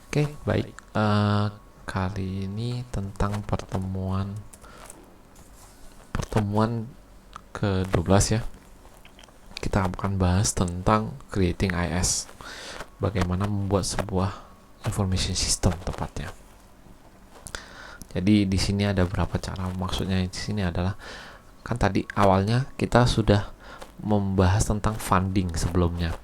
Oke, baik. Kali ini tentang pertemuan pertemuan ke-12 ya. Kita akan bahas tentang creating IS. Bagaimana membuat sebuah information system tepatnya. Jadi di sini ada beberapa cara. Maksudnya di sini adalah kan tadi awalnya kita sudah membahas tentang funding sebelumnya,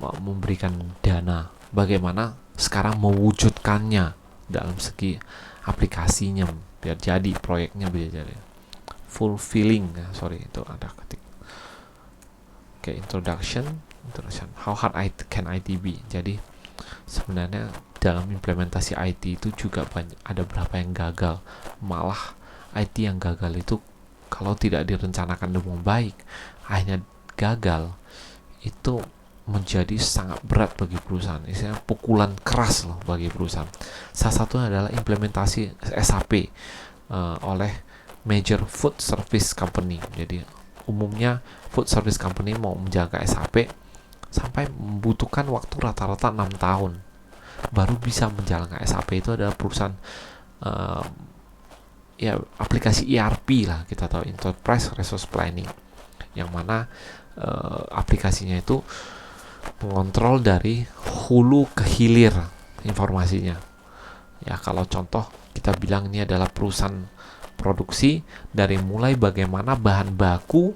memberikan dana. Bagaimana sekarang mewujudkannya dalam segi aplikasinya biar jadi proyeknya biar jadi fulfilling ya, sorry itu ada ketik. Oke, introduction how hard can IT be. Jadi sebenarnya dalam implementasi IT itu juga banyak, ada beberapa yang gagal. Malah IT yang gagal itu kalau tidak direncanakan dengan baik akhirnya gagal, itu menjadi sangat berat bagi perusahaan. Istilahnya pukulan keras loh bagi perusahaan. Salah satunya adalah implementasi SAP oleh major food service company. Jadi umumnya food service company mau menjaga SAP sampai membutuhkan waktu rata-rata 6 tahun baru bisa menjalankan SAP. Itu adalah perusahaan ya aplikasi ERP lah, kita tahu, Enterprise Resource Planning, yang mana aplikasinya itu mengontrol dari hulu ke hilir informasinya. Ya, kalau contoh kita bilang ini adalah perusahaan produksi, dari mulai bagaimana bahan baku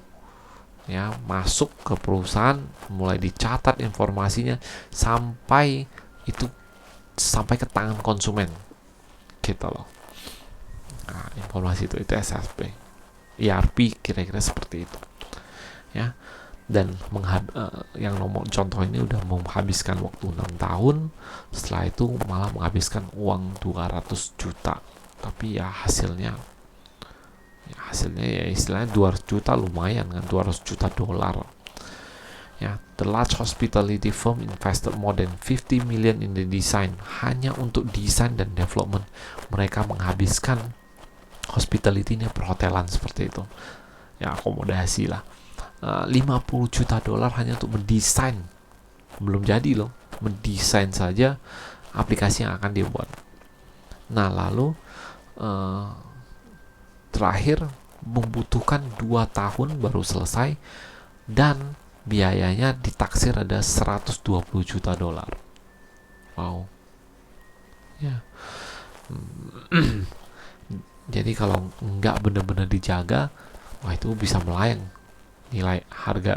ya masuk ke perusahaan, mulai dicatat informasinya sampai itu sampai ke tangan konsumen gitu loh. Nah, informasi itu SAP, ERP kira-kira seperti itu ya. Dan yang nomor contoh ini udah menghabiskan waktu 6 tahun, setelah itu malah menghabiskan uang 200 juta. Tapi ya hasilnya ya istilahnya 200 juta lumayan kan, 200 juta dolar ya. The large hospitality firm invested more than 50 million in the design. Hanya untuk desain dan development mereka menghabiskan, hospitality ini perhotelan seperti itu ya, akomodasi lah, 50 juta dolar hanya untuk mendesain. Belum jadi loh, mendesain saja aplikasi yang akan dibuat. Nah lalu terakhir membutuhkan 2 tahun baru selesai, dan biayanya ditaksir ada 120 juta dolar. Wow ya. Jadi kalau nggak benar-benar dijaga, wah itu bisa melayang nilai harga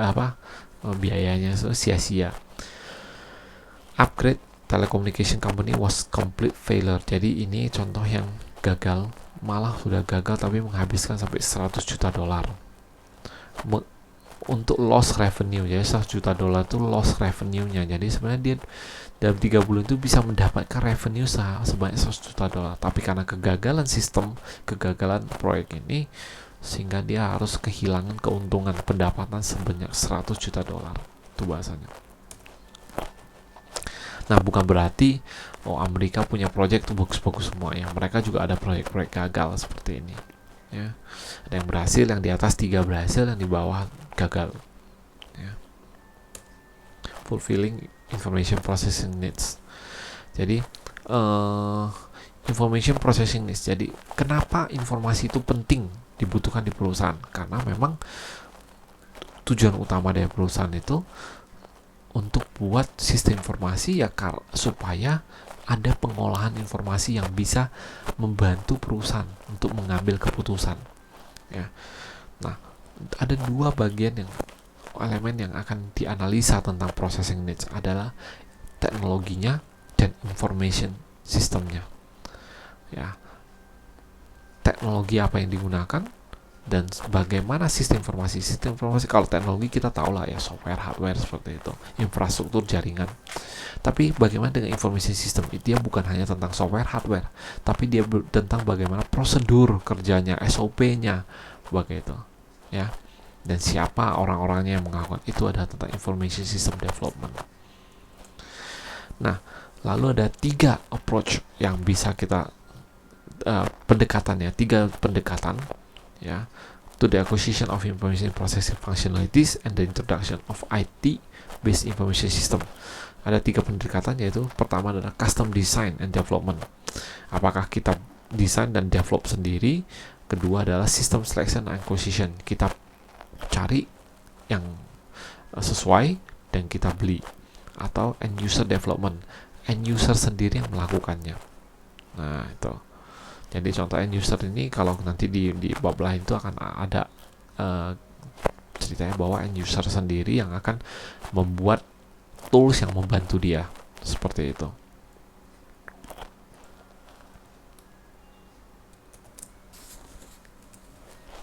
biayanya sia-sia. Upgrade telecommunication company was complete failure. Jadi ini contoh yang gagal, malah sudah gagal tapi menghabiskan sampai 100 juta dolar untuk loss revenue. Jadi 100 juta dolar itu loss revenue-nya. Jadi sebenarnya dia dalam 3 bulan itu bisa mendapatkan revenue sebanyak 100 juta dolar, tapi karena kegagalan sistem, kegagalan proyek ini, sehingga dia harus kehilangan keuntungan pendapatan sebanyak 100 juta dolar. Itu bahasanya. Nah, bukan berarti Amerika punya proyek itu bagus-bagus semua ya. Mereka juga ada proyek-proyek gagal seperti ini ya. Ada yang berhasil, yang di atas 3 berhasil, yang di bawah gagal ya. Fulfilling information processing needs. Jadi information processing needs. Jadi kenapa informasi itu penting dibutuhkan di perusahaan? Karena memang tujuan utama dari perusahaan itu untuk buat sistem informasi ya, supaya ada pengolahan informasi yang bisa membantu perusahaan untuk mengambil keputusan ya. Nah, ada 2 bagian yang elemen yang akan dianalisa tentang processing needs, adalah teknologinya dan information sistemnya ya. Teknologi apa yang digunakan dan bagaimana sistem informasi. Kalau teknologi kita tahu lah ya, software, hardware seperti itu, infrastruktur jaringan. Tapi bagaimana dengan information system? Dia bukan hanya tentang software, hardware, tapi dia tentang bagaimana prosedur kerjanya, SOP-nya, begitu ya. Dan siapa orang-orangnya yang melakukan itu, adalah tentang information system development. Nah, lalu ada 3 approach yang bisa kita pendekatannya, 3 pendekatan ya. to the acquisition of information processing functionalities and the introduction of IT-based information system. Ada 3 pendekatan, yaitu pertama adalah custom design and development. Apakah kita desain dan develop sendiri? Kedua adalah system selection and acquisition. Kita cari yang sesuai dan kita beli. Atau end user development. End user sendiri yang melakukannya. Nah, itu. Jadi contoh end user ini kalau nanti di bab lain itu akan ada ceritanya bahwa end user sendiri yang akan membuat tools yang membantu dia, seperti itu.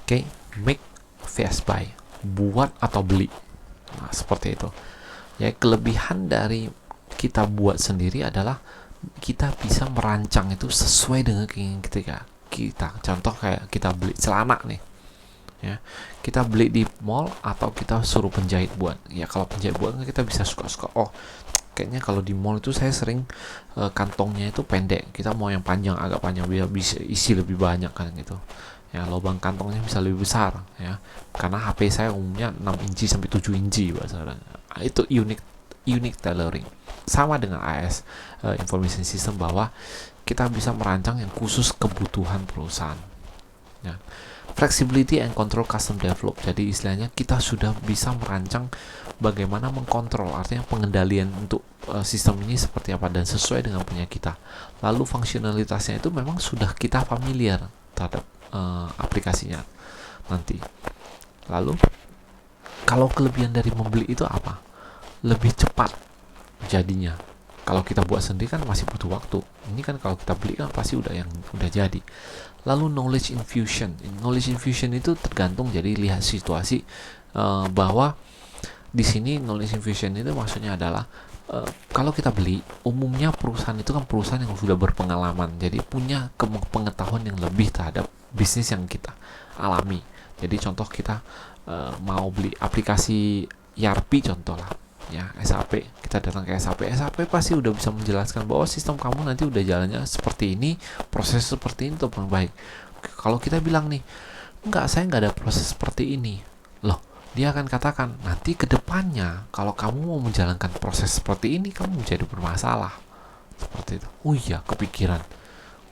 Oke, make vs buy, buat atau beli. Nah, seperti itu. Ya, kelebihan dari kita buat sendiri adalah kita bisa merancang itu sesuai dengan keinginan kita. Contoh kayak kita beli celana nih. Ya, kita beli di mall atau kita suruh penjahit buat. Ya, kalau penjahit buat kita bisa suka-suka. Oh, kayaknya kalau di mall itu saya sering kantongnya itu pendek. Kita mau yang panjang, agak panjang biar bisa isi lebih banyak kan gitu. Ya, lubang kantongnya bisa lebih besar ya. Karena HP saya umumnya 6 inci sampai 7 inci bahasa. Itu unique tailoring. Sama dengan AS information system, bahwa kita bisa merancang yang khusus kebutuhan perusahaan. Ya. Flexibility and control custom develop. Jadi istilahnya kita sudah bisa merancang bagaimana mengkontrol, artinya pengendalian untuk sistem ini seperti apa dan sesuai dengan punya kita. Lalu fungsionalitasnya itu memang sudah kita familiar terhadap aplikasinya nanti. Lalu kalau kelebihan dari membeli itu apa? Lebih cepat jadinya. Kalau kita buat sendiri kan masih butuh waktu. Ini kan kalau kita beli kan pasti udah jadi. Lalu knowledge infusion. Knowledge infusion itu tergantung, jadi lihat situasi, bahwa di sini knowledge infusion itu maksudnya adalah kalau kita beli, umumnya perusahaan itu kan perusahaan yang sudah berpengalaman, jadi punya pengetahuan yang lebih terhadap bisnis yang kita alami. Jadi contoh kita mau beli aplikasi ERP contoh lah, ya SAP, kita datang ke SAP pasti udah bisa menjelaskan bahwa sistem kamu nanti udah jalannya seperti ini, proses seperti ini untuk yang baik. Kalau kita bilang nih, enggak, saya nggak ada proses seperti ini, loh, dia akan katakan nanti ke depannya kalau kamu mau menjalankan proses seperti ini kamu menjadi bermasalah, seperti itu. Oh iya, kepikiran.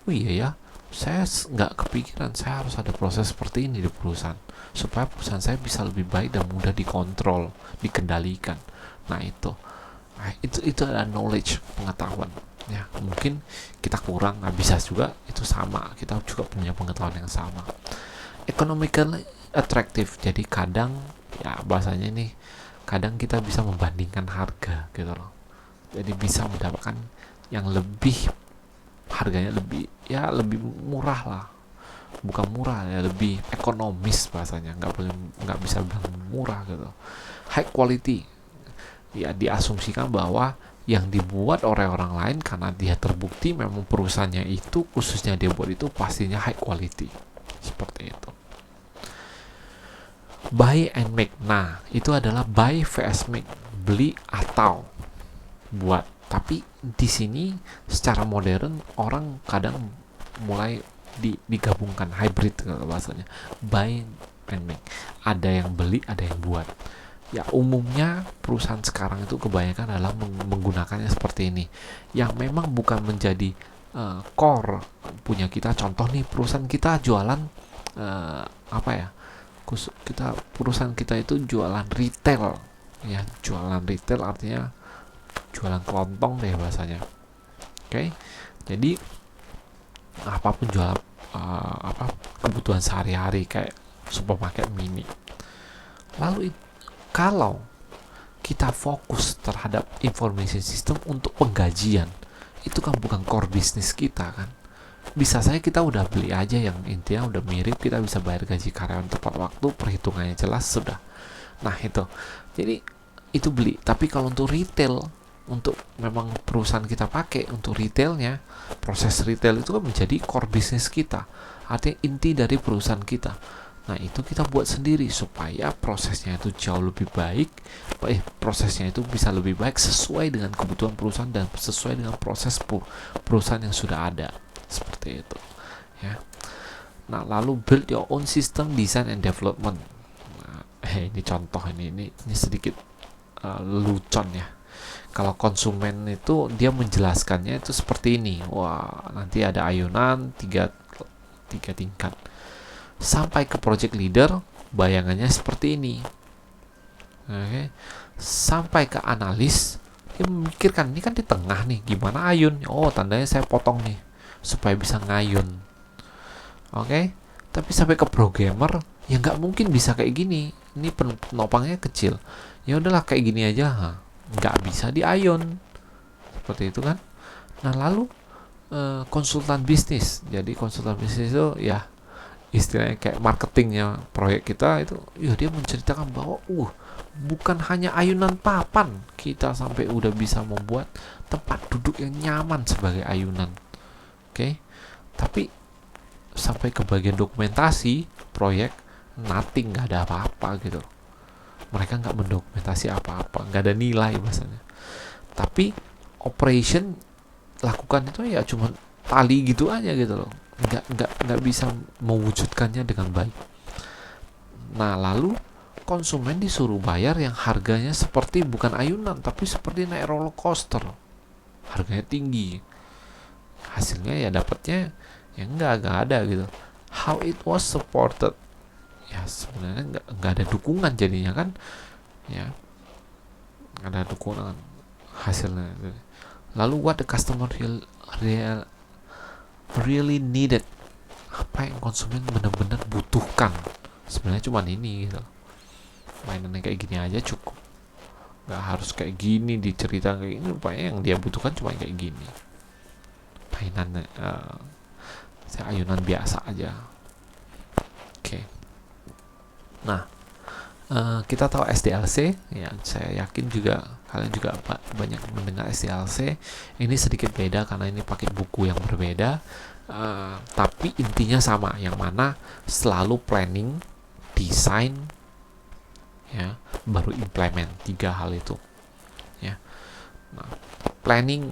Oh iya ya, saya nggak kepikiran saya harus ada proses seperti ini di perusahaan supaya perusahaan saya bisa lebih baik dan mudah dikontrol, dikendalikan. Nah, itu adalah knowledge, pengetahuan. Ya, mungkin kita kurang, nggak bisa juga, itu sama, kita juga punya pengetahuan yang sama. Economically attractive, jadi kadang ya bahasanya nih, kadang kita bisa membandingkan harga gitu loh, jadi bisa mendapatkan yang lebih, harganya lebih murah lah, bukan murah ya, lebih ekonomis bahasanya, nggak bisa bilang murah gitu. High quality, ya diasumsikan bahwa yang dibuat oleh orang lain karena dia terbukti memang perusahaannya itu, khususnya dia buat itu, pastinya high quality, seperti itu. Buy and make, nah itu adalah buy vs make, beli atau buat. Tapi di sini secara modern orang kadang mulai digabungkan, hybrid bahasanya, buy and make, ada yang beli ada yang buat. Ya, umumnya perusahaan sekarang itu kebanyakan adalah menggunakannya seperti ini, yang memang bukan menjadi core punya kita. Contoh nih, perusahaan kita jualan perusahaan kita itu jualan retail, ya, jualan retail artinya jualan kelontong deh bahasanya. Oke. Jadi apapun jualan kebutuhan sehari-hari kayak supermarket mini. Lalu kalau kita fokus terhadap information system untuk penggajian, itu kan bukan core bisnis kita kan. Bisa saja kita udah beli aja yang intinya udah mirip, kita bisa bayar gaji karyawan tepat waktu, perhitungannya jelas, sudah. Nah, itu. Jadi itu beli. Tapi kalau untuk retail, untuk memang perusahaan kita pakai untuk retailnya, proses retail itu kan menjadi core bisnis kita, artinya inti dari perusahaan kita. Nah, itu kita buat sendiri supaya prosesnya itu jauh lebih baik, prosesnya itu bisa lebih baik sesuai dengan kebutuhan perusahaan dan sesuai dengan proses perusahaan yang sudah ada, seperti itu ya. Nah, lalu build your own system design and development. Nah, ini contoh, ini sedikit lucon ya. Kalau konsumen itu dia menjelaskannya itu seperti ini. Wah, nanti ada ayunan tiga tingkat. Sampai ke project leader, bayangannya seperti ini. Oke. Sampai ke analis, dia memikirkan ini kan di tengah nih, gimana ayun? Oh, tandanya saya potong nih supaya bisa ngayun. Oke. Tapi sampai ke programmer, ya nggak mungkin bisa kayak gini. Ini penopangnya kecil. Ya udahlah kayak gini aja. Nggak bisa diayun. Seperti itu kan. Nah, lalu konsultan bisnis. Jadi konsultan bisnis itu ya istilahnya kayak marketingnya proyek kita itu, ya dia menceritakan bahwa bukan hanya ayunan papan, kita sampai udah bisa membuat tempat duduk yang nyaman sebagai ayunan. Oke. Tapi sampai ke bagian dokumentasi proyek, nothing, nggak ada apa-apa gitu. Mereka nggak mendokumentasi apa-apa, nggak ada nilai bahasanya. Tapi operation lakukan itu ya cuma tali gitu aja gitu loh, nggak bisa mewujudkannya dengan baik. Nah, lalu konsumen disuruh bayar yang harganya seperti bukan ayunan tapi seperti naik roller coaster, harganya tinggi, hasilnya ya dapatnya ya nggak ada gitu. How it was supported, ya sebenarnya nggak ada dukungan jadinya kan, ya nggak ada dukungan hasilnya. Lalu what the customer really needed, apa yang konsumen benar-benar butuhkan, sebenarnya cuma ini gitu. Mainannya kayak gini aja cukup, nggak harus kayak gini diceritakan kayak gini. Rupanya yang dia butuhkan cuma kayak gini, mainannya ayunan biasa aja. Oke. Nah, kita tahu SDLC ya, saya yakin juga kalian juga banyak mendengar SDLC. Ini sedikit beda karena ini pakai buku yang berbeda, tapi intinya sama, yang mana selalu planning, desain, ya, baru implement, 3 hal itu ya. Nah, planning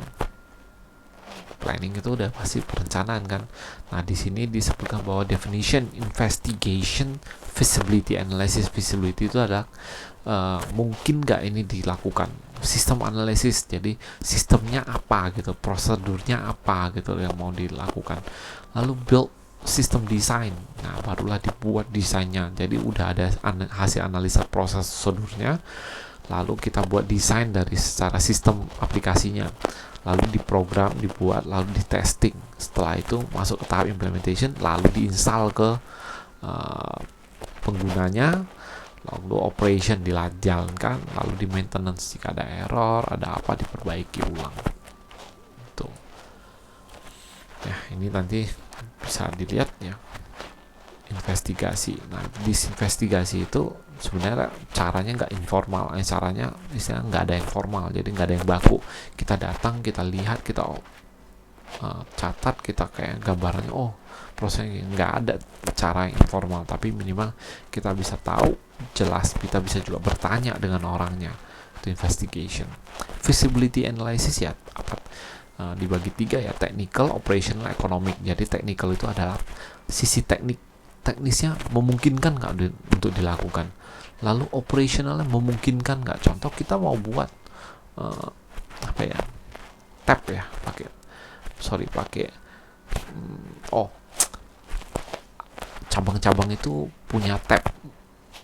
itu udah pasti perencanaan kan. Nah, di sini disebutkan bahwa definition, investigation, feasibility analysis. Feasibility itu adalah mungkin nggak ini dilakukan. Sistem analisis, jadi sistemnya apa gitu, prosedurnya apa gitu yang mau dilakukan. Lalu build sistem desain. Nah, barulah dibuat desainnya. Jadi udah ada hasil analisa proses prosedurnya, lalu kita buat desain dari secara sistem aplikasinya, lalu diprogram, dibuat, lalu di testing. Setelah itu masuk ke tahap implementation, lalu diinstal ke penggunanya, lalu operation dijalankan, lalu di maintenance jika ada error, ada apa, diperbaiki ulang. Tuh. Ya, ini nanti bisa dilihat ya, investigasi. Nah, di investigasi itu sebenarnya caranya nggak informal, caranya istilahnya nggak ada yang formal, jadi nggak ada yang baku. Kita datang, kita lihat, kita catat, kita kayak gambarannya, prosesnya nggak ada cara yang informal, tapi minimal kita bisa tahu jelas, kita bisa juga bertanya dengan orangnya. Itu investigation. Feasibility analysis ya apa, dibagi 3 ya, technical, operational, economic. Jadi technical itu adalah sisi teknisnya memungkinkan nggak untuk dilakukan. Lalu operationalnya memungkinkan nggak. Contoh kita mau buat tap ya, pakai cabang-cabang itu punya tab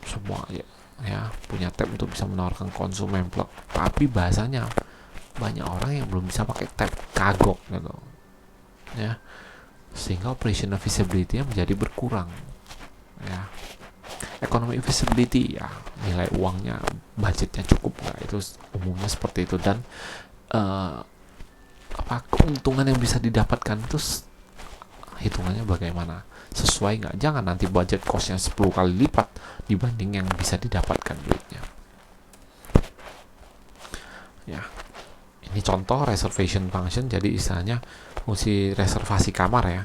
semua ya, punya tab untuk bisa menawarkan konsumen plug. Tapi bahasanya banyak orang yang belum bisa pakai tab, kagok gitu ya, sehingga operational feasibility-nya menjadi berkurang ya. Economic feasibility ya, nilai uangnya, budgetnya cukup nggak, itu umumnya seperti itu. Dan keuntungan yang bisa didapatkan itu hitungannya bagaimana, sesuai nggak. Jangan nanti budget cost-nya 10 kali lipat dibanding yang bisa didapatkan duitnya ya. Ini contoh reservation function, jadi istilahnya fungsi reservasi kamar ya.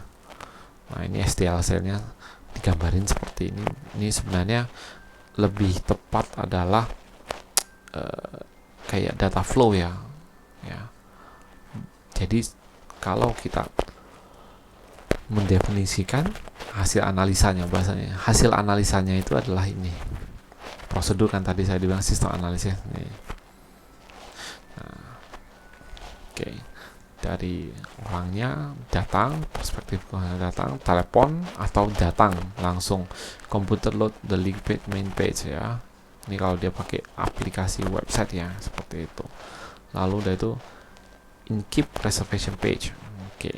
Nah, ini SDLC-nya digambarin seperti ini. Ini sebenarnya lebih tepat adalah kayak data flow ya. Jadi kalau kita mendefinisikan hasil analisanya bahasanya. Hasil analisanya itu adalah ini. Prosedur kan tadi saya bilang sistem analisis nih. Nah, oke. Dari orangnya datang, perspektif orangnya datang, telepon atau datang langsung computer load the link page main page ya. Ini kalau dia pakai aplikasi website ya, seperti itu. Lalu udah itu in-keep reservation page. Oke.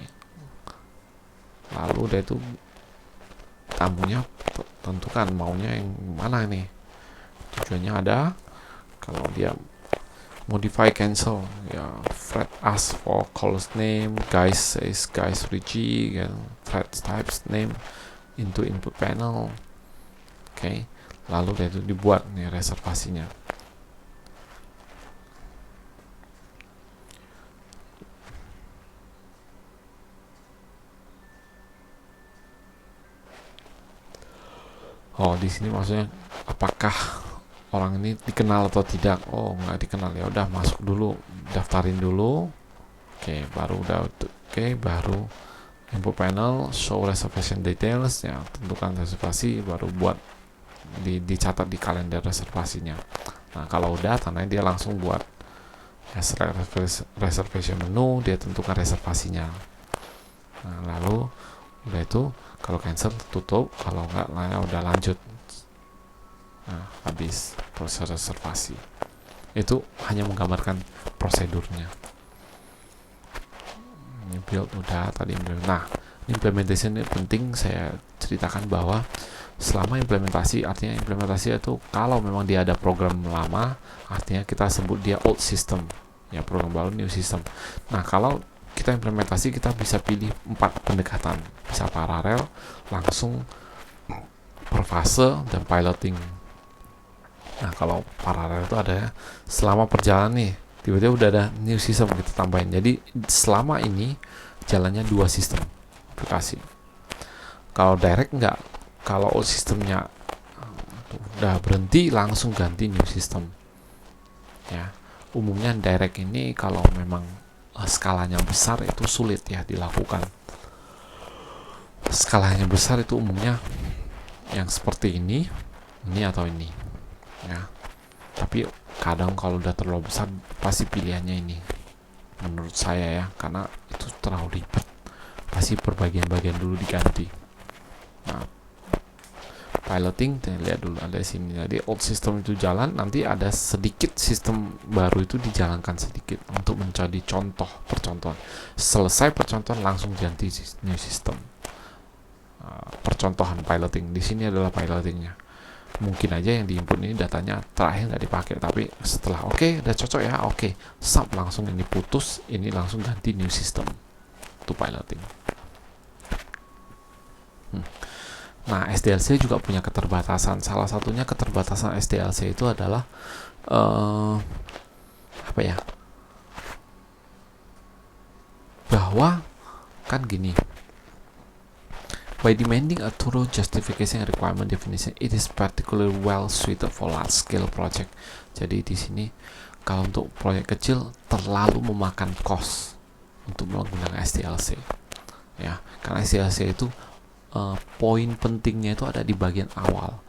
Lalu udah itu tamunya tentukan maunya yang mana nih. Tujuannya ada. Kalau dia modify cancel ya, Fred ask for caller's name, guys says guys Richie kan, Fred types name into input panel. Oke. Lalu udah itu dibuat nih reservasinya. Oh, di sini maksudnya apakah orang ini dikenal atau tidak? Oh, nggak dikenal, ya udah masuk dulu, daftarin dulu. Oke, baru baru input panel, show reservation details ya, tentukan reservasi, baru buat dicatat di kalender reservasinya. Nah, kalau udah tandanya dia langsung buat reservation menu, dia tentukan reservasinya. Nah, lalu udah itu kalau cancel tutup, kalau nggak udah lanjut. Nah, habis proses reservasi. Itu hanya menggambarkan prosedurnya. Ini build udah tadi. Nah, implementation ini penting saya ceritakan bahwa selama implementasi, artinya implementasi itu kalau memang dia ada program lama, artinya kita sebut dia old system ya, program baru new system. Nah, kalau kita implementasi, kita bisa pilih 4 pendekatan, bisa paralel, langsung, per fase, dan piloting. Nah, kalau paralel itu ada ya, selama perjalanan nih tiba-tiba udah ada new system kita tambahin, jadi selama ini jalannya 2 sistem aplikasi. Kalau direct enggak, kalau old sistemnya udah berhenti langsung ganti new system ya. Umumnya direct ini kalau memang skalanya besar itu sulit ya dilakukan. Skalanya besar itu umumnya yang seperti ini atau ini ya. Tapi kadang kalau udah terlalu besar pasti pilihannya ini menurut saya ya, karena itu terlalu ribet, pasti per bagian-bagian dulu diganti. Nah, piloting kita lihat dulu ada di sini. Jadi old system itu jalan, nanti ada sedikit sistem baru itu dijalankan sedikit untuk menjadi contoh percontohan. Selesai percontohan langsung ganti new system. Percontohan piloting di sini adalah pilotingnya. Mungkin aja yang diinput ini datanya terakhir nggak dipakai, tapi setelah udah cocok ya, sub langsung ini putus, ini langsung ganti new system. Itu piloting. Nah, SDLC juga punya keterbatasan. Salah satunya keterbatasan SDLC itu adalah bahwa kan gini, by demanding a thorough justification and requirement definition, it is particularly well suited for large scale project. Jadi di sini kalau untuk proyek kecil terlalu memakan cost untuk menggunakan SDLC ya, karena SDLC itu poin pentingnya itu ada di bagian awal,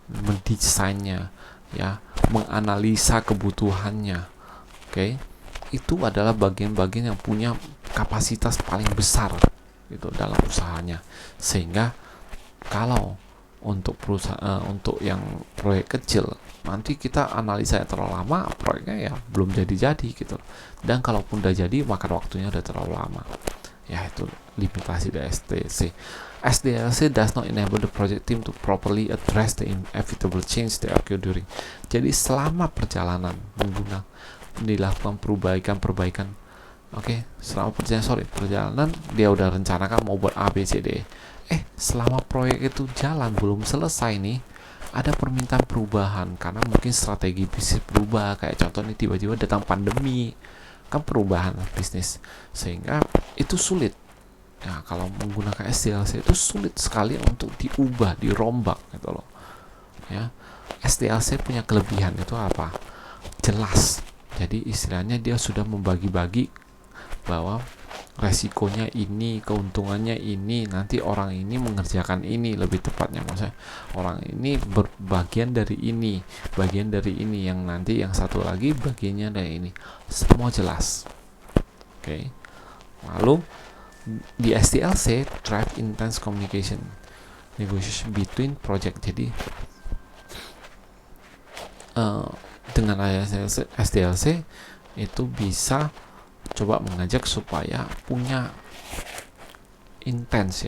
mendesainnya ya, menganalisa kebutuhannya. Itu adalah bagian-bagian yang punya kapasitas paling besar itu dalam usahanya, sehingga kalau untuk perusahaan untuk yang proyek kecil nanti kita analisa terlalu lama, proyeknya ya belum jadi gitu, dan kalaupun udah jadi makan waktunya udah terlalu lama ya. Itu limitasi dari SDLC. SDLC does not enable the project team to properly address the inevitable change that occur during. Jadi selama perjalanan dilakukan perbaikan. Selama perjalanan dia udah rencanakan mau buat A, B, C, D. Selama proyek itu jalan belum selesai nih, ada permintaan perubahan karena mungkin strategi bisnis berubah. Kayak contoh nih, tiba-tiba datang pandemi, kan perubahan bisnis, sehingga itu sulit. Ya, kalau menggunakan SDLC itu sulit sekali untuk diubah, dirombak gitu loh. Ya, SDLC punya kelebihan itu apa? Jelas. Jadi istilahnya dia sudah membagi-bagi bahwa resikonya ini, keuntungannya ini, nanti orang ini mengerjakan ini, lebih tepatnya maksudnya orang ini berbagian dari ini, bagian dari ini, yang nanti yang satu lagi bagiannya dari ini, semua jelas. Oke. Lalu di SDLC, drive intense communication, negotiation between project. Jadi dengan SDLC itu bisa coba mengajak supaya punya intens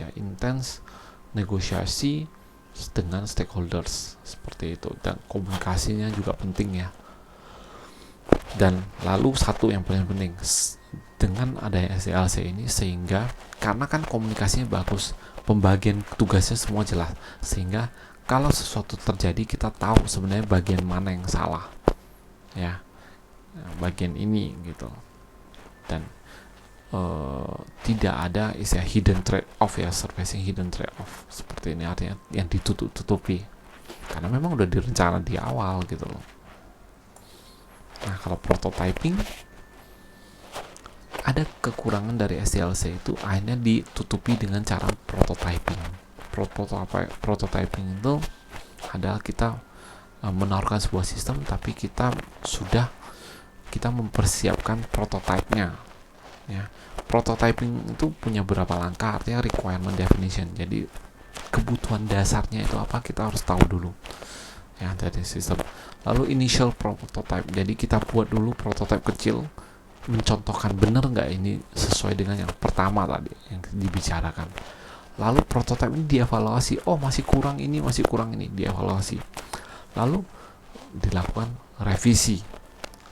negosiasi dengan stakeholders seperti itu, dan komunikasinya juga penting ya. Dan lalu satu yang paling penting dengan adanya SDLC ini, sehingga karena kan komunikasinya bagus, pembagian tugasnya semua jelas, sehingga kalau sesuatu terjadi kita tahu sebenarnya bagian mana yang salah ya, bagian ini gitu. Dan tidak ada istilah hidden trade off ya, surfacing hidden trade off seperti ini, artinya yang ditutupi karena memang udah direncana di awal gitu loh. Nah, kalau prototyping ada kekurangan dari SDLC itu akhirnya ditutupi dengan cara prototyping. Prototyping itu adalah kita menawarkan sebuah sistem, tapi kita mempersiapkan prototipenya ya. Prototyping itu punya beberapa langkah, artinya requirement definition. Jadi kebutuhan dasarnya itu apa, kita harus tahu dulu ya dari sistem. Lalu initial prototype, jadi kita buat dulu prototype kecil, mencontohkan benar nggak ini sesuai dengan yang pertama tadi yang dibicarakan. Lalu prototype ini dievaluasi, oh masih kurang ini, dievaluasi. Lalu dilakukan revisi,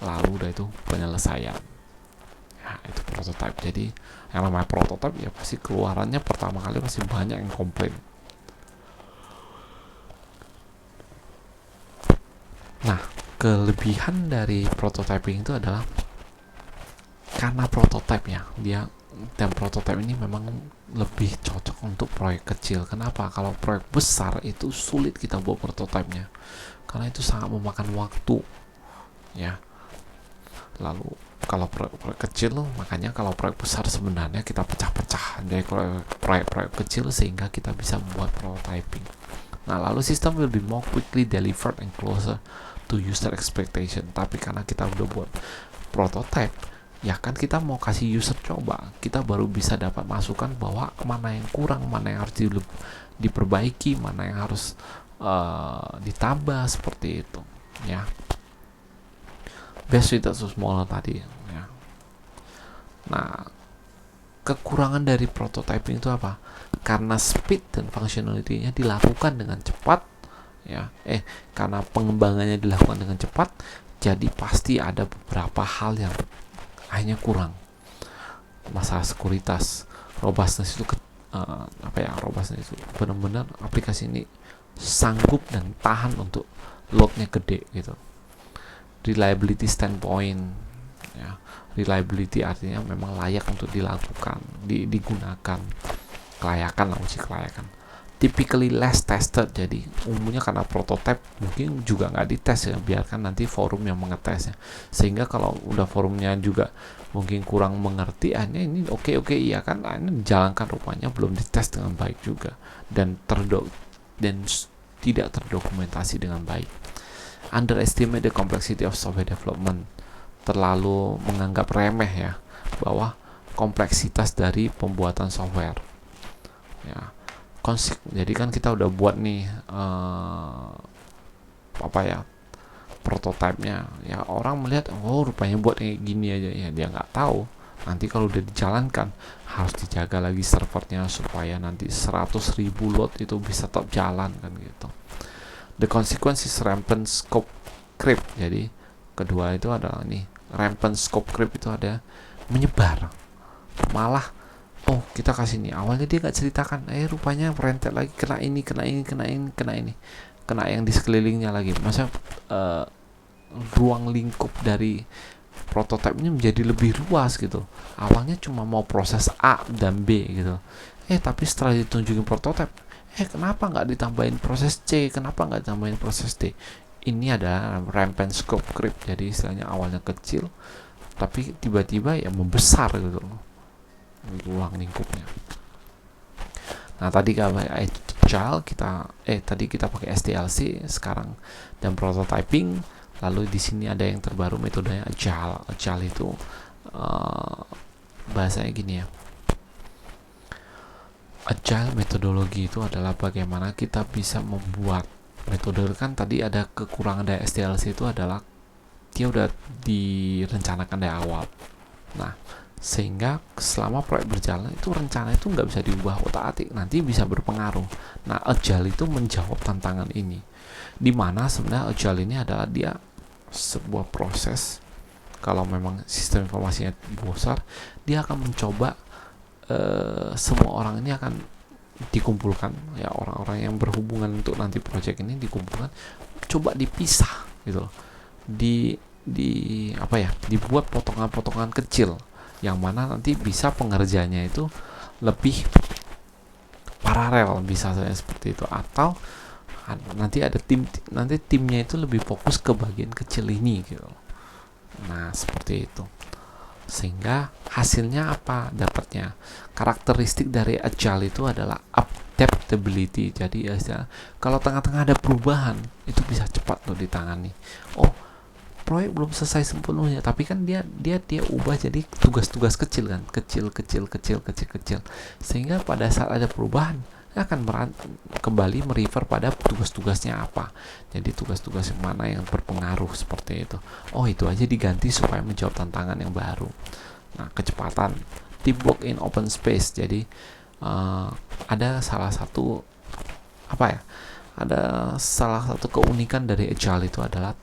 lalu udah itu penyelesaian. Ya, itu prototype. Jadi yang namanya prototype ya pasti keluarannya pertama kali pasti banyak yang komplain. Nah, kelebihan dari prototyping itu adalah karena prototype ya, dan prototype ini memang lebih cocok untuk proyek kecil. Kenapa? Kalau proyek besar itu sulit kita buat prototipenya, karena itu sangat memakan waktu ya. Lalu kalau proyek kecil, makanya kalau proyek besar sebenarnya kita pecah-pecah dari proyek kecil sehingga kita bisa membuat prototyping. Nah, lalu sistem will be more quickly delivered and closer to user expectation. Tapi karena kita udah buat prototype, ya kan kita mau kasih user coba, kita baru bisa dapat masukan bahwa mana yang kurang, mana yang harus diperbaiki, mana yang harus ditambah, seperti itu ya. Best with smaller tadi ya. Nah, kekurangan dari prototyping itu apa? Karena speed dan functionality-nya dilakukan dengan cepat ya. Karena pengembangannya dilakukan dengan cepat, jadi pasti ada beberapa hal yang akhirnya kurang. Masalah sekuritas, robustness itu robustness itu benar-benar aplikasi ini sanggup dan tahan untuk loadnya gede gitu. Reliability standpoint ya, reliability artinya memang layak untuk dilakukan, digunakan, kelayakan. Typically less tested, jadi umumnya karena prototype mungkin juga nggak dites ya, biarkan nanti forum yang mengetesnya, sehingga kalau udah forumnya juga mungkin kurang mengerti, ini oke iya kan, ini dijalankan, rupanya belum dites dengan baik juga, dan tidak terdokumentasi dengan baik. Underestimate the complexity of software development, terlalu menganggap remeh ya bahwa kompleksitas dari pembuatan software ya. Jadi kan kita udah buat nih prototipenya ya, orang melihat oh rupanya buat kayak gini aja ya, dia nggak tahu nanti kalau udah dijalankan harus dijaga lagi servernya supaya nanti 100.000 load itu bisa tetap jalan kan gitu. The consequences rampant scope creep. Jadi kedua itu adalah nih, rampant scope creep itu ada menyebar, malah kita kasih nih, awalnya dia nggak ceritakan, rupanya merentet lagi, kena yang di sekelilingnya lagi. Masa ruang lingkup dari prototipe ini menjadi lebih luas gitu. Awalnya cuma mau proses A dan B gitu, tapi setelah ditunjukin prototipe, kenapa nggak ditambahin proses C, kenapa nggak ditambahin proses D. Ini adalah rampant scope creep. Jadi istilahnya awalnya kecil tapi tiba-tiba ya membesar gitu. ruang lingkupnya. Nah, tadi kalau agile tadi kita pakai SDLC sekarang dan prototyping. Lalu di sini ada yang terbaru metodenya agile. Agile itu bahasanya gini ya. Agile metodologi itu adalah bagaimana kita bisa membuat metode. Kan tadi ada kekurangan dari SDLC itu adalah dia udah direncanakan dari awal. Nah, sehingga selama proyek berjalan itu rencana itu nggak bisa diubah otak-atik, nanti bisa berpengaruh. Nah, agile itu menjawab tantangan ini, dimana sebenarnya agile ini adalah dia sebuah proses. Kalau memang sistem informasinya besar, dia akan mencoba semua orang ini akan dikumpulkan, ya, orang-orang yang berhubungan untuk nanti proyek ini dikumpulkan, coba dipisah gitu loh. Dibuat potongan-potongan kecil yang mana nanti bisa pengerjanya itu lebih paralel, bisa saja seperti itu, atau nanti ada timnya itu lebih fokus ke bagian kecil ini gitu. Nah, seperti itu. Sehingga hasilnya apa dapatnya? Karakteristik dari agile itu adalah adaptability. Jadi kalau tengah-tengah ada perubahan itu bisa cepat loh ditangani. Proyek belum selesai sepenuhnya, tapi kan dia ubah jadi tugas-tugas kecil kan, kecil, sehingga pada saat ada perubahan dia akan kembali merefer pada tugas-tugasnya apa. Jadi tugas-tugas yang mana yang berpengaruh seperti itu. Itu aja diganti supaya menjawab tantangan yang baru. Nah, kecepatan, teamwork in open space. Jadi ada salah satu keunikan dari agile itu adalah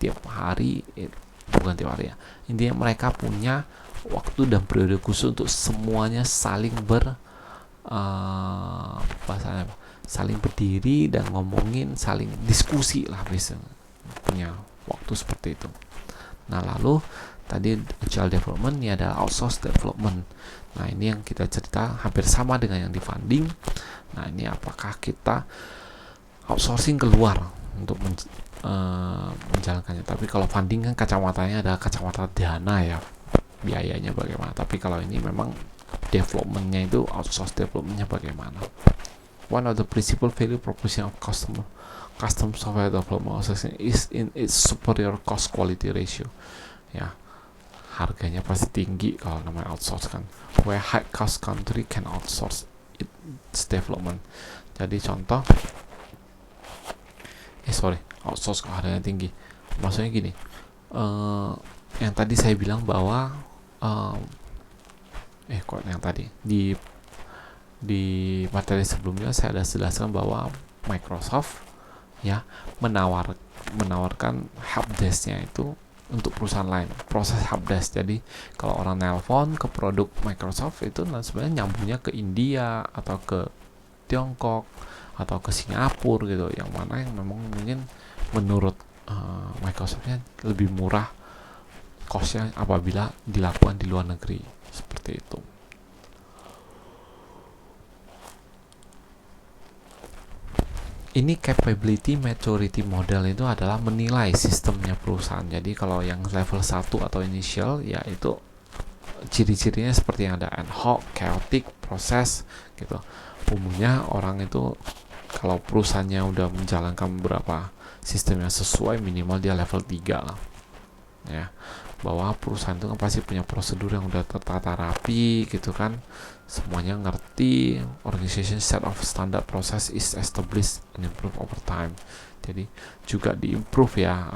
intinya mereka punya waktu dan periode khusus untuk semuanya saling saling berdiri dan ngomongin, saling diskusi lah, biasanya punya waktu seperti itu. Nah, lalu tadi agile development ini adalah outsource development. Nah, ini yang kita cerita hampir sama dengan yang di funding. Nah, ini apakah kita outsourcing keluar untuk menjalankannya. Tapi kalau funding kan kacamatanya adalah kacamata dana ya, biayanya bagaimana. Tapi kalau ini memang developmentnya itu outsource developmentnya bagaimana. One of the principal value proposition of custom software development is in its superior cost quality ratio. Ya, harganya pasti tinggi kalau namanya outsource kan. Where high cost country can outsource its development. Jadi contoh, outsource kalau harganya tinggi. Maksudnya gini, yang tadi saya bilang bahwa yang tadi di materi sebelumnya saya sudah jelaskan bahwa Microsoft ya menawarkan helpdesk-nya itu untuk perusahaan lain, proses helpdesk. Jadi kalau orang nelpon ke produk Microsoft itu sebenarnya nyambungnya ke India atau ke Tiongkok atau ke Singapura gitu, yang mana yang memang mungkin menurut Microsoftnya lebih murah cost-nya apabila dilakukan di luar negeri, seperti itu. Ini capability maturity model itu adalah menilai sistemnya perusahaan. Jadi kalau yang level 1 atau initial, yaitu ciri-cirinya seperti yang ada ad hoc, chaotic, proses gitu. Umumnya orang itu kalau perusahaannya udah menjalankan beberapa sistem yang sesuai, minimal dia level 3 lah. Ya, bahwa perusahaan itu kan pasti punya prosedur yang udah tertata rapi gitu kan, semuanya ngerti, organization set of standard process is established and improve over time. Jadi juga diimprove ya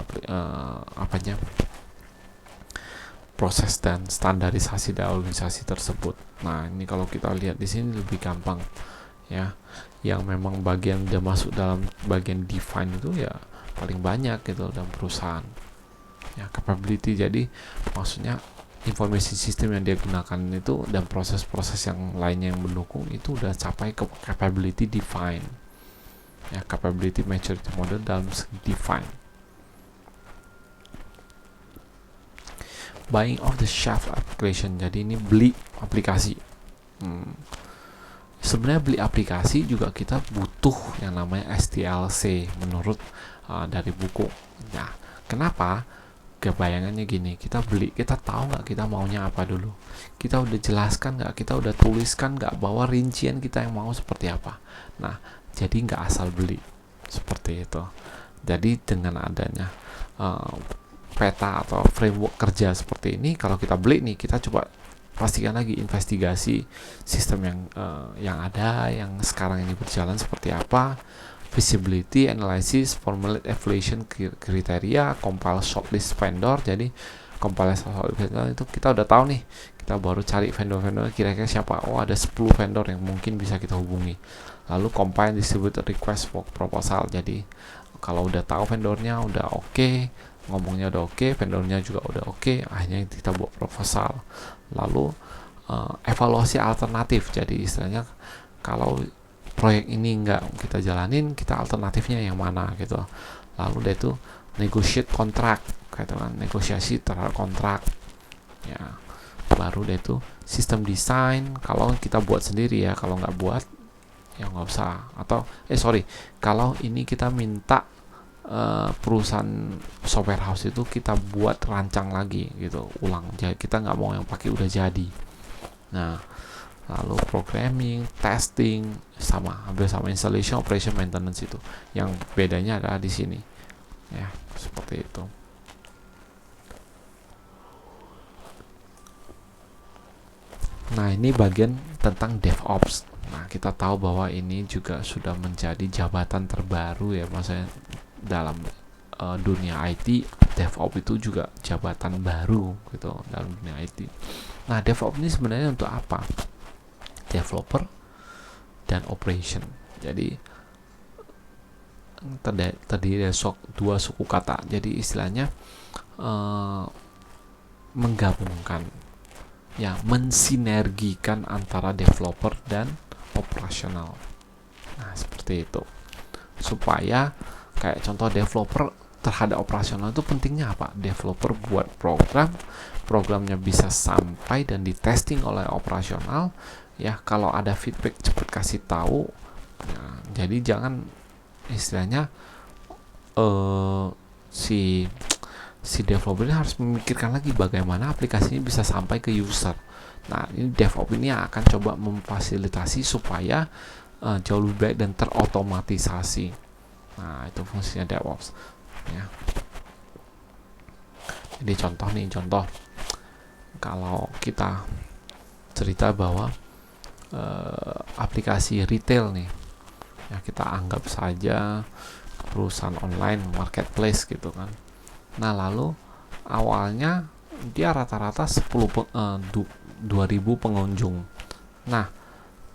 proses dan standarisasi dari organisasi tersebut. Nah, ini kalau kita lihat di sini lebih gampang ya, yang memang bagian udah masuk dalam bagian define itu ya paling banyak gitu dalam perusahaan ya. Capability, jadi maksudnya information system yang dia gunakan itu dan proses-proses yang lainnya yang mendukung itu udah capai ke capability define ya, capability maturity model dalam define. Buying off the shelf application, jadi ini beli aplikasi. Sebenarnya beli aplikasi juga kita butuh yang namanya SDLC menurut dari buku. Nah, kenapa? kebayangannya gini, kita beli, kita tahu nggak kita maunya apa dulu, kita udah jelaskan nggak, kita udah tuliskan nggak bahwa rincian kita yang mau seperti apa. Nah, jadi nggak asal beli seperti itu. Jadi dengan adanya peta atau framework kerja seperti ini, kalau kita beli nih, kita coba pastikan lagi, investigasi sistem yang ada, yang sekarang ini berjalan seperti apa, feasibility analysis, formulate evaluation kriteria, compile shortlist vendor. Jadi compile shortlist vendor itu kita udah tahu nih, kita baru cari vendor-vendor kira-kira siapa. Oh, ada 10 vendor yang mungkin bisa kita hubungi. Lalu compile distribute request for proposal. Jadi kalau udah tahu vendornya udah oke, ngomongnya udah oke, vendornya juga udah oke, akhirnya kita buat proposal. Lalu evaluasi alternatif. Jadi istilahnya kalau proyek ini nggak kita jalanin, kita alternatifnya yang mana gitu. Lalu dia itu negotiate kontrak, gitu kan, negosiasi terhadap kontrak. Ya, baru dia itu sistem desain. Kalau kita buat sendiri ya, kalau nggak buat ya nggak usah. Atau kalau ini kita minta perusahaan software house itu kita buat rancang lagi gitu, ulang. Jadi kita nggak mau yang pakai udah jadi. Nah, lalu programming, testing, hampir sama installation, operation, maintenance. Itu yang bedanya adalah di sini ya, seperti itu. Nah, ini bagian tentang DevOps. Nah, kita tahu bahwa ini juga sudah menjadi jabatan terbaru ya, maksudnya dalam dunia IT. DevOps itu juga jabatan baru gitu dalam dunia IT. Nah, DevOps ini sebenarnya untuk apa? Developer dan operation. Jadi terdiri dari dua suku kata. Jadi istilahnya menggabungkan, ya, mensinergikan antara developer dan operasional. Nah, seperti itu. Supaya kayak contoh developer terhadap operasional itu pentingnya apa? Developer buat programnya bisa sampai dan di testing oleh operasional. Ya, kalau ada feedback cepat kasih tahu. Nah, jadi jangan istilahnya si developer ini harus memikirkan lagi bagaimana aplikasi ini bisa sampai ke user. Nah, ini DevOps ini akan coba memfasilitasi supaya jauh lebih baik dan terotomatisasi. Nah, itu fungsinya DevOps ya. Jadi contoh kalau kita cerita bahwa aplikasi retail nih ya, kita anggap saja perusahaan online marketplace gitu kan. Nah, lalu awalnya dia rata-rata 2000 pengunjung. Nah,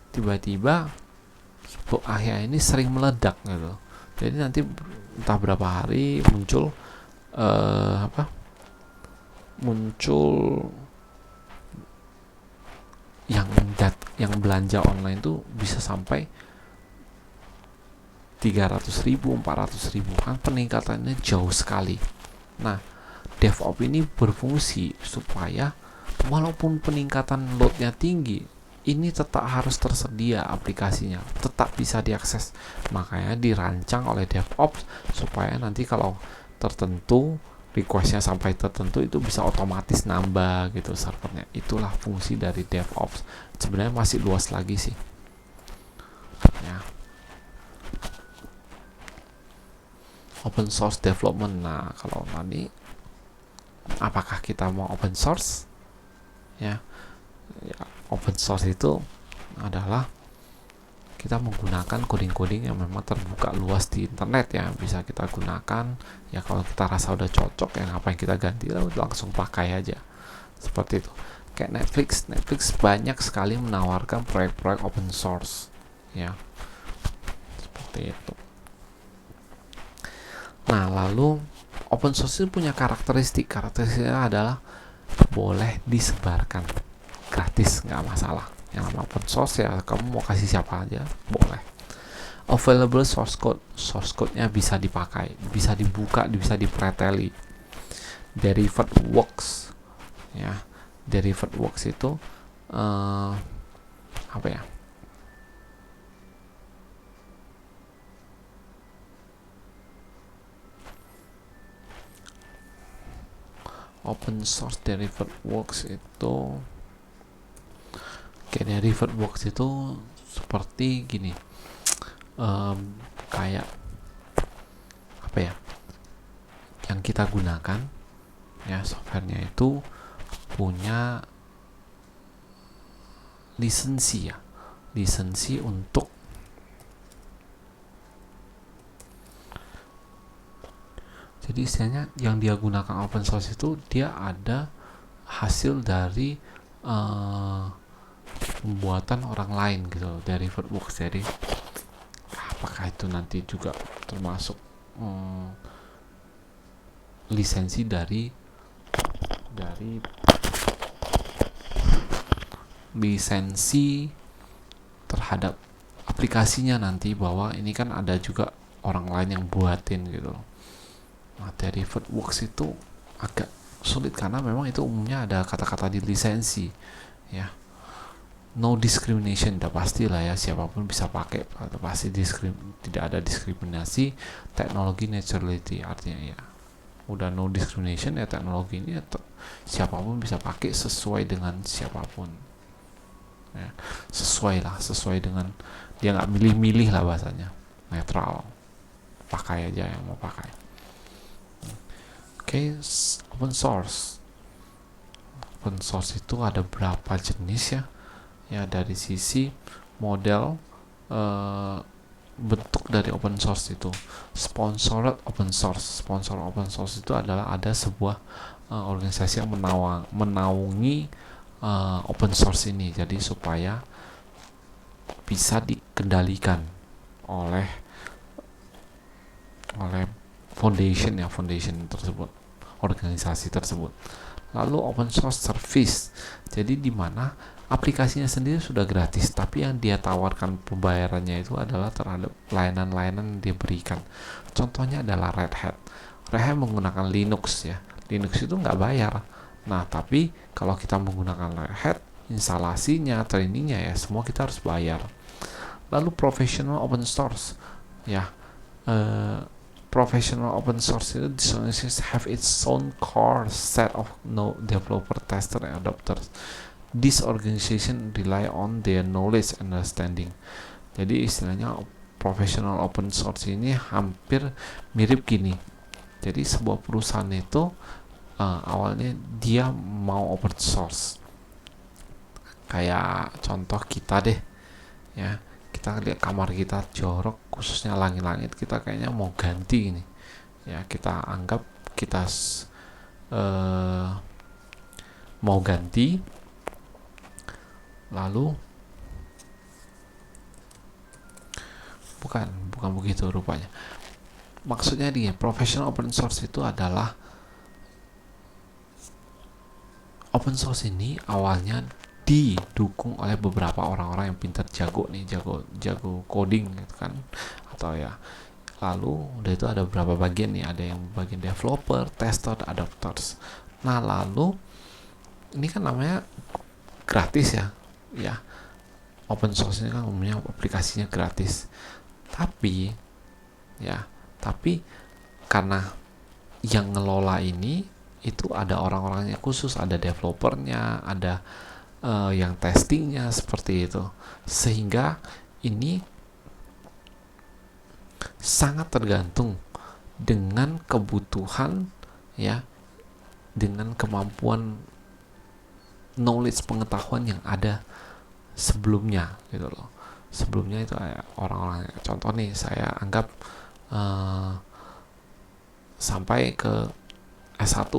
tiba-tiba akhirnya ini sering meledak gitu. Jadi nanti entah berapa hari muncul yang belanja online tuh bisa sampai 300.000, 400.000, kan peningkatannya jauh sekali. Nah, DevOps ini berfungsi supaya walaupun peningkatan loadnya tinggi, ini tetap harus tersedia aplikasinya, tetap bisa diakses. Makanya dirancang oleh DevOps supaya nanti kalau tertentu requestnya sampai tertentu itu bisa otomatis nambah gitu servernya. Itulah fungsi dari DevOps. Sebenarnya masih luas lagi sih ya. Open source development. Nah, kalau tadi apakah kita mau open source ya, open source itu adalah kita menggunakan coding-coding yang memang terbuka luas di internet ya, bisa kita gunakan ya. Kalau kita rasa udah cocok ya, ngapain kita ganti, langsung pakai aja seperti itu. Kayak Netflix banyak sekali menawarkan proyek-proyek open source ya, seperti itu. Nah, lalu open source itu punya karakteristiknya adalah boleh disebarkan gratis, nggak masalah. Yang nama open source ya, kamu mau kasih siapa aja boleh. Available source code-nya bisa dipakai, bisa dibuka, bisa dipreteli. Derived works ya, derived works itu apa ya, Open source derived works itu derived works itu seperti gini, kayak apa ya, yang kita gunakan ya, softwarenya itu punya lisensi ya, lisensi untuk jadi istilahnya yang dia gunakan open source itu dia ada hasil dari pembuatan orang lain gitu, dari workbox. Jadi apakah itu nanti juga termasuk lisensi dari lisensi terhadap aplikasinya nanti, bahwa ini kan ada juga orang lain yang buatin gitu. Nah, dari workbox itu agak sulit karena memang itu umumnya ada kata-kata di lisensi ya. No discrimination, udah pasti lah ya, siapapun bisa pakai, atau pasti tidak ada diskriminasi. Teknologi neutrality, artinya ya udah no discrimination ya, teknologi ini siapapun bisa pakai sesuai dengan siapapun ya, sesuai dengan dia, nggak milih-milih lah bahasanya, netral, pakai aja yang mau pakai. Open source itu ada berapa jenis ya, dari sisi model, bentuk dari open source itu. Sponsored open source itu adalah ada sebuah organisasi yang menaungi open source ini, jadi supaya bisa dikendalikan oleh foundation tersebut, organisasi tersebut. Lalu open source service, jadi di mana aplikasinya sendiri sudah gratis, tapi yang dia tawarkan pembayarannya itu adalah terhadap layanan-layanan yang dia berikan. Contohnya adalah Red Hat menggunakan Linux ya. Linux itu nggak bayar. Nah, tapi kalau kita menggunakan Red Hat, instalasinya, trainingnya ya, semua kita harus bayar. Lalu professional open source ya, professional open source itu have its own core set of no developer, tester, and adopters. This organization rely on their knowledge and understanding. Jadi istilahnya professional open source ini hampir mirip gini. Jadi sebuah perusahaan itu awalnya dia mau open source. Kayak contoh kita deh ya, kita lihat kamar kita jorok, khususnya langit-langit, kita kayaknya mau ganti ini ya, kita anggap kita mau ganti, lalu bukan begitu rupanya. Maksudnya dia professional open source itu adalah open source ini awalnya didukung oleh beberapa orang-orang yang pintar, jago coding gitu kan, atau ya, lalu udah itu ada beberapa bagian nih, ada yang bagian developer, tester, adopters. Nah, lalu ini kan namanya gratis ya, open source ini kan umumnya aplikasinya gratis, tapi karena yang ngelola ini itu ada orang-orangnya khusus, ada developernya, ada yang testingnya, seperti itu, sehingga ini sangat tergantung dengan kebutuhan ya, dengan kemampuan knowledge, pengetahuan yang ada sebelumnya gitu loh. Sebelumnya itu orang-orang, contoh nih, saya anggap sampai ke S1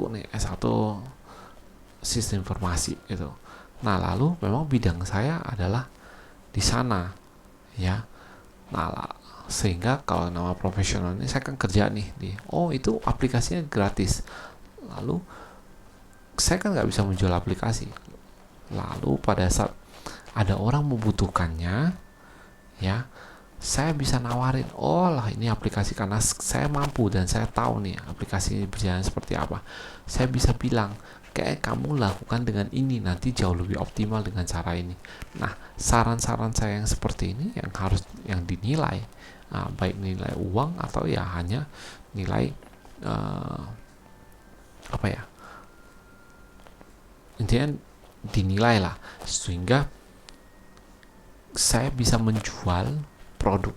sistem informasi gitu. Nah, lalu memang bidang saya adalah di sana ya. Nah, sehingga kalau nama profesional ini saya kan kerja nih itu aplikasinya gratis, lalu saya kan nggak bisa menjual aplikasi. Lalu pada saat ada orang membutuhkannya ya, saya bisa nawarin, ini aplikasi, karena saya mampu dan saya tahu nih aplikasi ini berjalan seperti apa. Saya bisa bilang, kayak kamu lakukan dengan ini, nanti jauh lebih optimal dengan cara ini. Nah, saran-saran saya yang seperti ini yang dinilai, baik nilai uang atau ya hanya nilai intinya dinilai lah, sehingga saya bisa menjual produk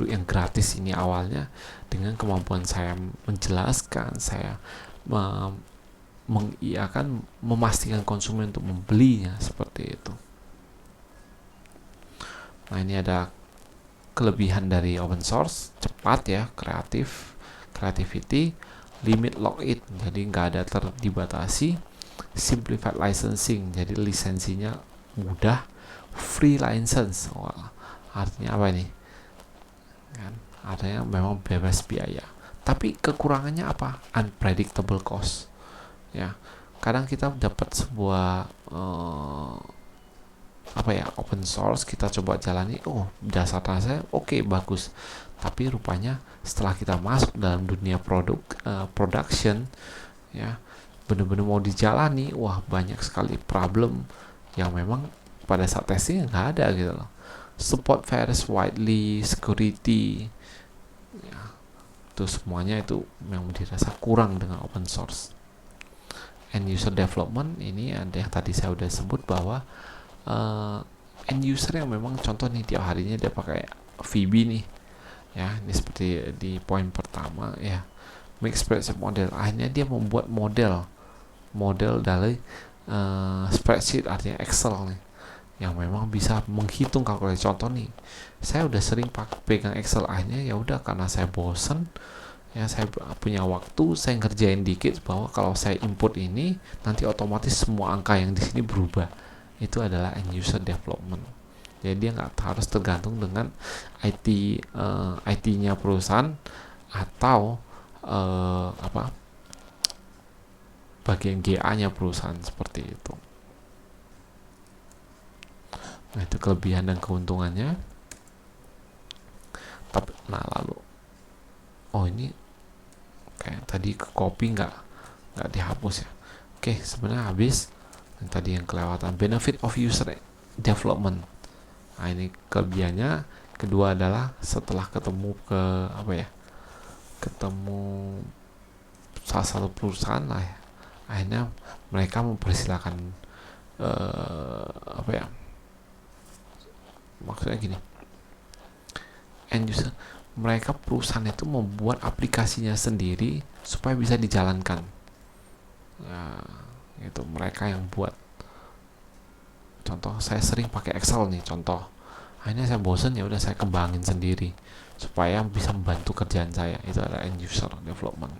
yang gratis ini awalnya dengan kemampuan saya menjelaskan, saya mengiyakan, memastikan konsumen untuk membelinya, seperti itu. Nah, ini ada kelebihan dari open source: cepat ya, creativity, limit login, jadi nggak ada dibatasi, simplified licensing, jadi lisensinya mudah, free license. Wah, artinya apa ini? Kan, artinya memang bebas biaya. Tapi kekurangannya apa? Unpredictable cost. Ya, kadang kita dapat sebuah open source, kita coba jalani, dasar saya oke, bagus, tapi rupanya setelah kita masuk dalam dunia production, ya, benar-benar mau dijalani, wah, banyak sekali problem yang memang pada saat testing nggak ada gitu loh. Support varies widely, security, ya, itu semuanya itu yang dirasa kurang dengan open source. End user development, ini ada yang tadi saya udah sebut, bahwa end user yang memang contoh nih tiap harinya dia pakai VB nih, ya, ini seperti di poin pertama ya, make spreadsheet model, akhirnya dia membuat model dari spreadsheet, artinya Excel nih, yang memang bisa menghitung kalkulasi. Contoh nih, saya udah sering pegang Excel, akhirnya ya udah, karena saya bosen ya, saya punya waktu, saya ngerjain dikit bahwa kalau saya input ini nanti otomatis semua angka yang di sini berubah. Itu adalah end user development. Jadi dia nggak harus tergantung dengan IT-nya perusahaan atau bagian GA-nya perusahaan, seperti itu. Nah, itu kelebihan dan keuntungannya. Tapi lalu ini kayak tadi ke copy nggak dihapus ya. Oke, sebenarnya habis. Yang tadi yang kelewatan, benefit of user development. Nah, ini kelebihannya. Kedua adalah setelah ketemu salah satu perusahaan lah ya, akhirnya mereka mempersilahkan maksudnya gini, end user, mereka perusahaan itu membuat aplikasinya sendiri supaya bisa dijalankan. Itu mereka yang buat. Contoh, saya sering pakai Excel nih, contoh, akhirnya saya bosen, ya udah saya kembangin sendiri supaya bisa membantu kerjaan saya. Itu adalah end user development.